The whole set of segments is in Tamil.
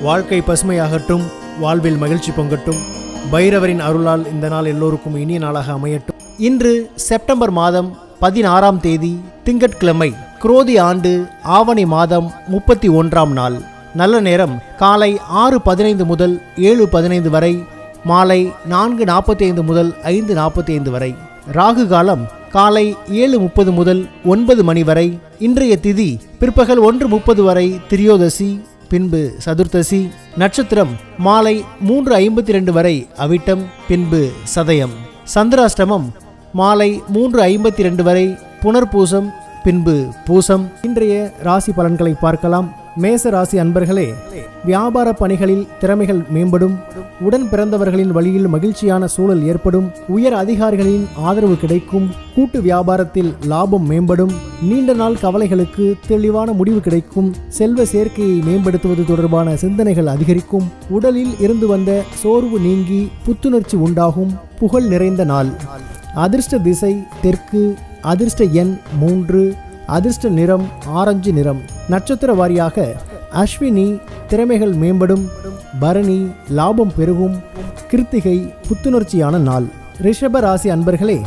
வாழ்க்கை பசுமையாகட்டும், வாழ்வில் மகிழ்ச்சி பொங்கட்டும். பைரவரின் அருளால் இந்த நாள் எல்லோருக்கும் இனிய நாளாக அமையட்டும். இன்று செப்டம்பர் மாதம் 16ஆம் தேதி திங்கட்கிழமை, குரோதி ஆண்டு ஆவணி மாதம் 31ஆம் நாள். நல்ல நேரம் காலை 6:15 முதல் 7:15 வரை, மாலை 4:45 முதல் 5:45 வரை. ராகு காலம் காலை 7:30 முதல் 9 மணி வரை. இன்றைய திதி பிற்பகல் 1:30 வரை திரியோதசி, பின்பு சதுர்த்தசி. நட்சத்திரம் மாலை 3:52 வரை அவிட்டம், பின்பு சதயம். சந்திராஷ்டமம் மாலை 3:52 வரை புனர்பூசம், பின்பு பூசம். இன்றைய ராசி பலன்களை பார்க்கலாம். மேச ராசி அன்பர்களே, வியாபார பணிகளில் திறமைகள் மேம்படும். உடன் பிறந்தவர்களின் வழியில் மகிழ்ச்சியான சூழல் ஏற்படும். உயர் அதிகாரிகளின் ஆதரவு கிடைக்கும். கூட்டு வியாபாரத்தில் லாபம் மேம்படும். நீண்ட நாள் கவலைகளுக்கு தெளிவான முடிவு கிடைக்கும். செல்வ சேர்க்கையை மேம்படுத்துவது தொடர்பான சிந்தனைகள் அதிகரிக்கும். உடலில் இருந்து வந்த சோர்வு நீங்கி புத்துணர்ச்சி உண்டாகும். புகழ் நிறைந்த நாள். அதிர்ஷ்ட திசை தெற்கு. அதிர்ஷ்ட எண் 3. அதிர்ஷ்ட நிறம் ஆரஞ்சு நிறம். நட்சத்திர வாரியாக அஸ்வினி திறமைகள் மேம்படும். பரணி லாபம் பெருகும். கிருத்திகை புத்துணர்ச்சியான நாள். ரிஷப ராசி அன்பர்களே,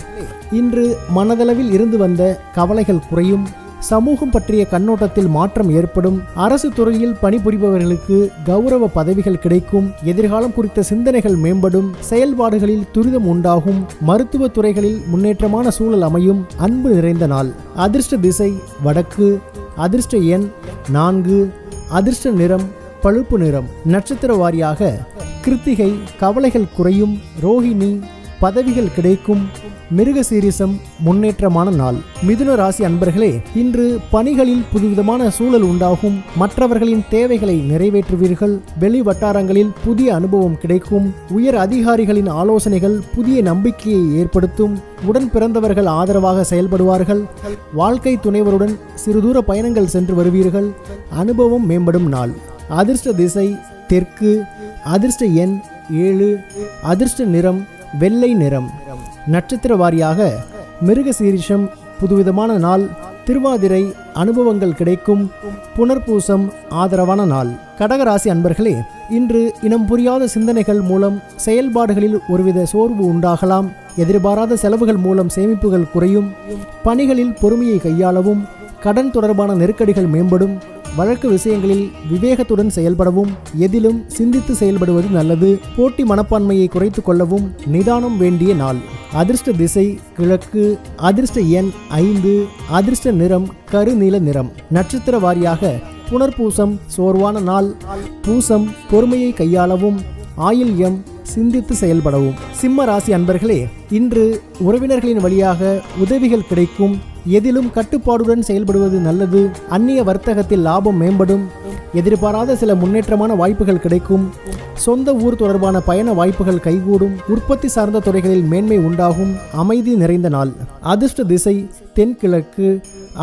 இன்று மனதளவில் இருந்து வந்த கவலைகள் குறையும். சமூகம் பற்றிய கண்ணோட்டத்தில் மாற்றம் ஏற்படும். அரசு துறையில் பணிபுரிபவர்களுக்கு கௌரவ பதவிகள் கிடைக்கும். எதிர்காலம் குறித்த சிந்தனைகள் மேம்படும். செயல்பாடுகளில் துரிதம் உண்டாகும். மருத்துவ துறைகளில் முன்னேற்றமான சூழல் அமையும். அன்பு நிறைந்த நாள். அதிர்ஷ்ட திசை வடக்கு. அதிர்ஷ்ட எண் 4. அதிர்ஷ்ட நிறம் பழுப்பு நிறம். நட்சத்திர வாரியாக கிருத்திகை கவலைகள் குறையும். ரோஹிணி பதவிகள் கிடைக்கும். மிருகசீரிசம் முன்னேற்றமான நாள். மிதுன ராசி அன்பர்களே, இன்று பணிகளில் புதுவிதமான சூழல் உண்டாகும். மற்றவர்களின் தேவைகளை நிறைவேற்றுவீர்கள். வெளி வட்டாரங்களில் புதிய அனுபவம் கிடைக்கும். உயர் அதிகாரிகளின் ஆலோசனைகள் புதிய நம்பிக்கையை ஏற்படுத்தும். உடன் பிறந்தவர்கள் ஆதரவாக செயல்படுவார்கள். வாழ்க்கை துணைவருடன் சிறுதூர பயணங்கள் சென்று வருவீர்கள். அனுபவம் மேம்படும் நாள். அதிர்ஷ்ட திசை தெற்கு. அதிர்ஷ்ட எண் 7. அதிர்ஷ்ட நிறம் வெள்ளை நிறம். நட்சத்திர வாரியாக மிருகசீரிஷம் புதுவிதமான நாள். திருவாதிரை அனுபவங்கள் கிடைக்கும். புனர்பூசம் ஆதரவான நாள். கடகராசி அன்பர்களே, இன்று இனம் புரியாத சிந்தனைகள் மூலம் செயல்பாடுகளில் ஒருவித சோர்வு உண்டாகலாம். எதிர்பாராத செலவுகள் மூலம் சேமிப்புகள் குறையும். பணிகளில் பொறுமையை கையாளவும். கடன் தொடர்பான நெருக்கடிகள் மேம்படும். வழக்கு விஷயங்களில் விவேகத்துடன் செயல்படவும். எதிலும் சிந்தித்து செயல்படுவது நல்லது. போட்டி மனப்பான்மையை குறைத்து கொள்ளவும் நிதானம் வேண்டிய நாள். அதிர்ஷ்ட திசை கிழக்கு. அதிர்ஷ்ட எண் 5. அதிர்ஷ்ட நிறம் கருநீல நிறம். நட்சத்திர வாரியாக புனர்பூசம் சோர்வான நாள். பூசம் பொறுமையை கையாளவும். ஆயில்யம் சிந்தித்து செயல்படவும். சிம்ம ராசி அன்பர்களே, இன்று உறவினர்களின் வழியாக உதவிகள் கிடைக்கும். எதிலும் கட்டுப்பாடுடன் செயல்படுவது நல்லது. அந்நிய வர்த்தகத்தில் லாபம் மேம்படும். எதிர்பாராத சில முன்னேற்றமான வாய்ப்புகள் கிடைக்கும். சொந்த ஊர் தொடர்பான பயண வாய்ப்புகள் கைகூடும். உற்பத்தி சார்ந்த துறைகளில் மேன்மை உண்டாகும். அமைதி நிறைந்த நாள். அதிர்ஷ்ட திசை தென்கிழக்கு.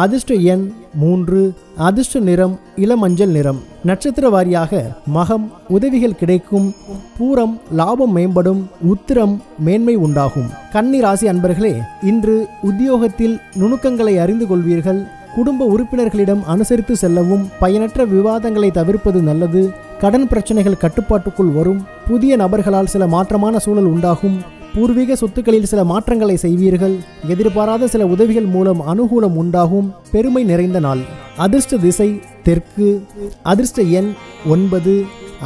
அதிர்ஷ்ட எண் 3. அதிர்ஷ்ட நிறம் இளமஞ்சள் நிறம். நட்சத்திர வாரியாக மகம் உதவிகள் கிடைக்கும். பூரம் லாபம் மேம்படும். உத்திரம் மேன்மை உண்டாகும். கன்னி ராசி அன்பர்களே, இன்று உத்தியோகத்தில் நுணுக்கங்களை அறிந்து கொள்வீர்கள். குடும்ப உறுப்பினர்களிடம் அனுசரித்து செல்லவும். பயனற்ற விவாதங்களை தவிர்ப்பது நல்லது. கடன் பிரச்சனைகள் கட்டுப்பாட்டுக்குள் வரும். புதிய நபர்களால் சில மாற்றமான சூழல் உண்டாகும். பூர்வீக சொத்துக்களில் சில மாற்றங்களை செய்வீர்கள். எதிர்பாராத சில உதவிகள் மூலம் அனுகூலம் உண்டாகும். பெருமை நிறைந்த நாள். அதிர்ஷ்ட திசை தெற்கு. அதிர்ஷ்ட எண் 9.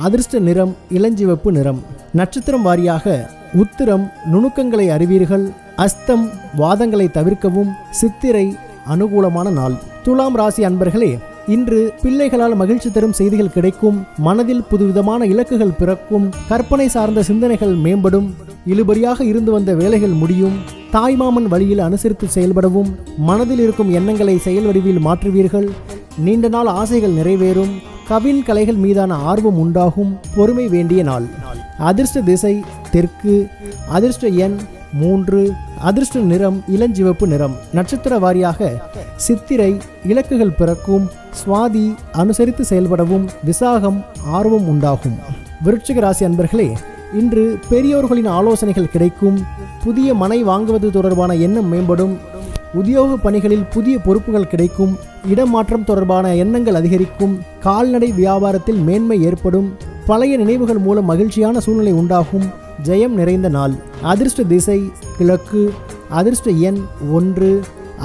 அதிர்ஷ்ட நிறம் இளஞ்சிவப்பு நிறம். நட்சத்திரம் வாரியாக உத்திரம் நுணுக்கங்களை அறிவீர்கள். அஸ்தம் வாதங்களை தவிர்க்கவும். சித்திரை அனுகூலமான நாள். துலாம் ராசி அன்பர்களே, இன்று பிள்ளைகளால் மகிழ்ச்சி தரும் செய்திகள் கிடைக்கும். மனதில் புதுவிதமான இலக்குகள் பிறக்கும். கற்பனை சார்ந்த சிந்தனைகள் மேம்படும். இழுபறியாக இருந்து வந்த வேலைகள் முடியும். தாய்மாமன் வழியில் அனுசரித்து செயல்படவும். மனதில் இருக்கும் எண்ணங்களை செயல் வடிவில் மாற்றுவீர்கள். நீண்ட நாள் ஆசைகள் நிறைவேறும். கவின் கலைகள் மீதான ஆர்வம் உண்டாகும். பொறுமை வேண்டிய நாள். அதிர்ஷ்ட திசை தெற்கு. அதிர்ஷ்ட எண் 3. அதிர்ஷ்ட நிறம் இளஞ்சிவப்பு நிறம். நட்சத்திர வாரியாக சித்திரை இலக்குகள் பிறக்கும். சுவாதி அனுசரித்து செயல்படவும். விசாகம் ஆர்வம் உண்டாகும். விருச்சிக ராசி அன்பர்களே, இன்று பெரியோர்களின் ஆலோசனைகள் கிடைக்கும். புதிய மனை வாங்குவது தொடர்பான எண்ணம் மேம்படும். உத்தியோக பணிகளில் புதிய பொறுப்புகள் கிடைக்கும். இடமாற்றம் தொடர்பான எண்ணங்கள் அதிகரிக்கும். கால்நடை வியாபாரத்தில் மேன்மை ஏற்படும். பழைய நினைவுகள் மூலம் மகிழ்ச்சியான சூழ்நிலை உண்டாகும். ஜெயம் நிறைந்த நாள். அதிர்ஷ்ட திசை கிழக்கு. அதிர்ஷ்ட எண் 1.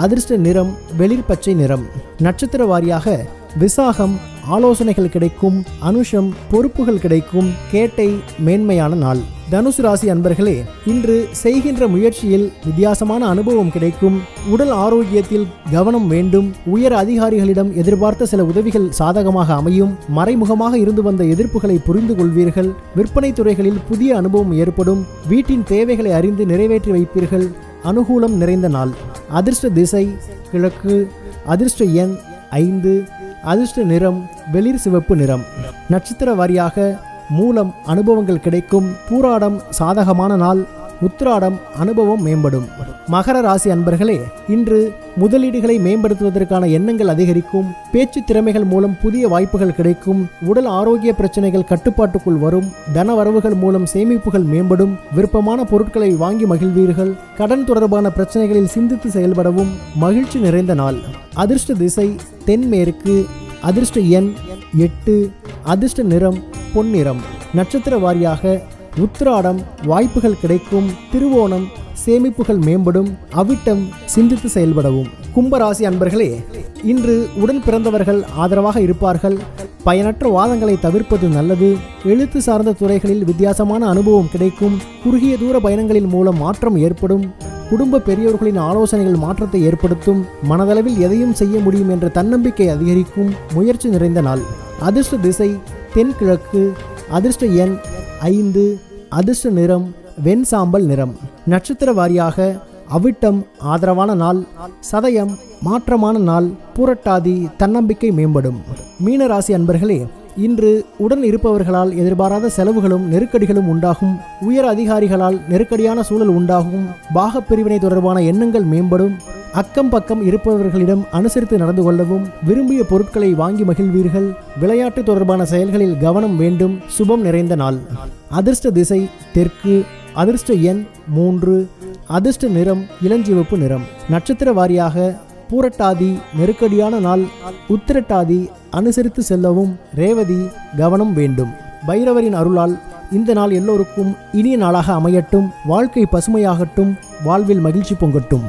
அதிர்ஷ்ட நிறம் வெளிர் பச்சை நிறம். நட்சத்திர வாரியாக விசாகம் ஆலோசனைகள் கிடைக்கும். அனுஷம் பொறுப்புகள் கிடைக்கும். கேட்டை மேன்மையான நாள். தனுசு ராசி அன்பர்களே, இன்று செய்கின்ற முயற்சியில் வித்தியாசமான அனுபவம் கிடைக்கும். உடல் ஆரோக்கியத்தில் கவனம் வேண்டும். உயர் அதிகாரிகளிடம் எதிர்பார்த்த சில உதவிகள் சாதகமாக அமையும். மறைமுகமாக இருந்து வந்த எதிர்ப்புகளை புரிந்து கொள்வீர்கள். விற்பனை துறைகளில் புதிய அனுபவம் ஏற்படும். வீட்டின் தேவைகளை அறிந்து நிறைவேற்றி வைப்பீர்கள். அனுகூலம் நிறைந்த நாள். அதிர்ஷ்ட திசை கிழக்கு. அதிர்ஷ்ட எண் 5. அதிர்ஷ்ட நிறம் வெளிர் சிவப்பு நிறம். நட்சத்திர வாரியாக மூலம் அனுபவங்கள் கிடைக்கும். பூராடம் சாதகமான நாள். உத்திராடம் அனுபவம் மேம்படும். மகர ராசி அன்பர்களே, இன்று முதலீடுகளை மேம்படுத்துவதற்கான எண்ணங்கள் அதிகரிக்கும். பேச்சு திறமைகள் மூலம் புதிய வாய்ப்புகள் கிடைக்கும். உடல் ஆரோக்கிய பிரச்சனைகள் கட்டுப்பாட்டுக்குள் வரும். தன வரவுகள் மூலம் சேமிப்புகள் மேம்படும். விருப்பமான பொருட்களை வாங்கி மகிழ்வீர்கள். கடன் தொடர்பான பிரச்சனைகளில் சிந்தித்து செயல்படவும். மகிழ்ச்சி நிறைந்த நாள். அதிர்ஷ்ட திசை தென்மேற்கு. அதிர்ஷ்ட எண் 8. அதிர்ஷ்ட நிறம் பொன்னிறம். நட்சத்திர வாரியாக உத்திராடம் வாய்ப்புகள் கிடைக்கும். திருவோணம் சேமிப்புகள் மேம்படும். அவிட்டம் சிந்தித்து செயல்படவும். கும்பராசி அன்பர்களே, இன்று உடன் பிறந்தவர்கள் ஆதரவாக இருப்பார்கள். பயனற்ற வாதங்களை தவிர்ப்பது நல்லது. எழுத்து சார்ந்த துறைகளில் வித்தியாசமான அனுபவம் கிடைக்கும். குறுகிய தூர பயணங்களின் மூலம் மாற்றம் ஏற்படும். குடும்ப பெரியோர்களின் ஆலோசனைகள் மாற்றத்தை ஏற்படுத்தும். மனதளவில் எதையும் செய்ய முடியும் என்ற தன்னம்பிக்கை அதிகரிக்கும். முயற்சி நிறைந்த நாள். அதிர்ஷ்ட திசை தென்கிழக்கு. அதிர்ஷ்ட எண் 5. அதிர்ஷ்ட நிறம் வெண்சாம்பல் நிறம். நட்சத்திர வாரியாக அவிட்டம் ஆதரவான நாள். சதயம் மாற்றமான நாள். புரட்டாதி தன்னம்பிக்கை மேம்படும். மீனராசி அன்பர்களே, இன்று உடன் இருப்பவர்களால் எதிர்பாராத செலவுகளும் நெருக்கடிகளும் உண்டாகும். உயர் அதிகாரிகளால் நெருக்கடியான சூழல் உண்டாகும். பாகப் பிரிவினை தொடர்பான எண்ணங்கள் மேம்படும். அக்கம் பக்கம் இருப்பவர்களிடம் அனுசரித்து நடந்து கொள்ளவும். விரும்பிய பொருட்களை வாங்கி மகிழ்வீர்கள். விளையாட்டு தொடர்பான செயல்களில் கவனம் வேண்டும். சுபம் நிறைந்த நாள். அதிர்ஷ்ட திசை தெற்கு. அதிர்ஷ்ட எண் 3. அதிர்ஷ்ட நிறம் இளஞ்சிவப்பு நிறம். நட்சத்திர வாரியாக பூரட்டாதி நெருக்கடியான நாள். உத்திரட்டாதி அனுசரித்து செல்லவும். ரேவதி கவனம் வேண்டும். பைரவரின் அருளால் இந்த நாள் எல்லோருக்கும் இனிய நாளாக அமையட்டும். வாழ்க்கை பசுமையாகட்டும். வாழ்வில் மகிழ்ச்சி பொங்கட்டும்.